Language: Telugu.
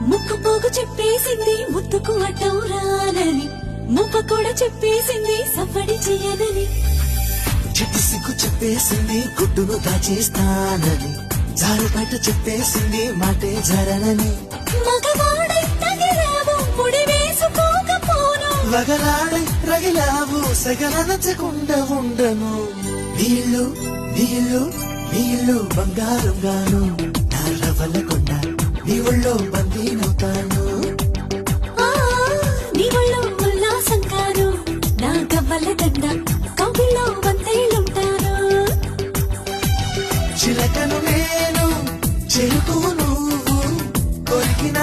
ముక్కు పోగు చెప్పేసింది ముత్తుకు అడ్డం రానని, ముప్ప కూడా చెప్పేసింది సవ్వడి చెయ్యనని. చిట్టి సిగ్గు చెప్పేసింది గుడ్డును దాచేస్తానని, జారు బయట చెప్పేసింది మాటే జరనని. మగవాడై తగిలావు ముడి వేసుకోకపోను, వగలాడై రగిలావు సగనచకుండా ఉండను. నీళ్ళు నీళ్ళు నీళ్ళు బంగారంగాను, నా రవ్వలకొండ నీ ఒళ్ళో బందీనవుతాను. ఆ, నీ ఒళ్ళో ఉల్లాసంగాను, నా గవ్వల దండ కౌగిల్లో వందేలుంటాను. చిలకను నేను చెరుకు నువ్వు కొరికిన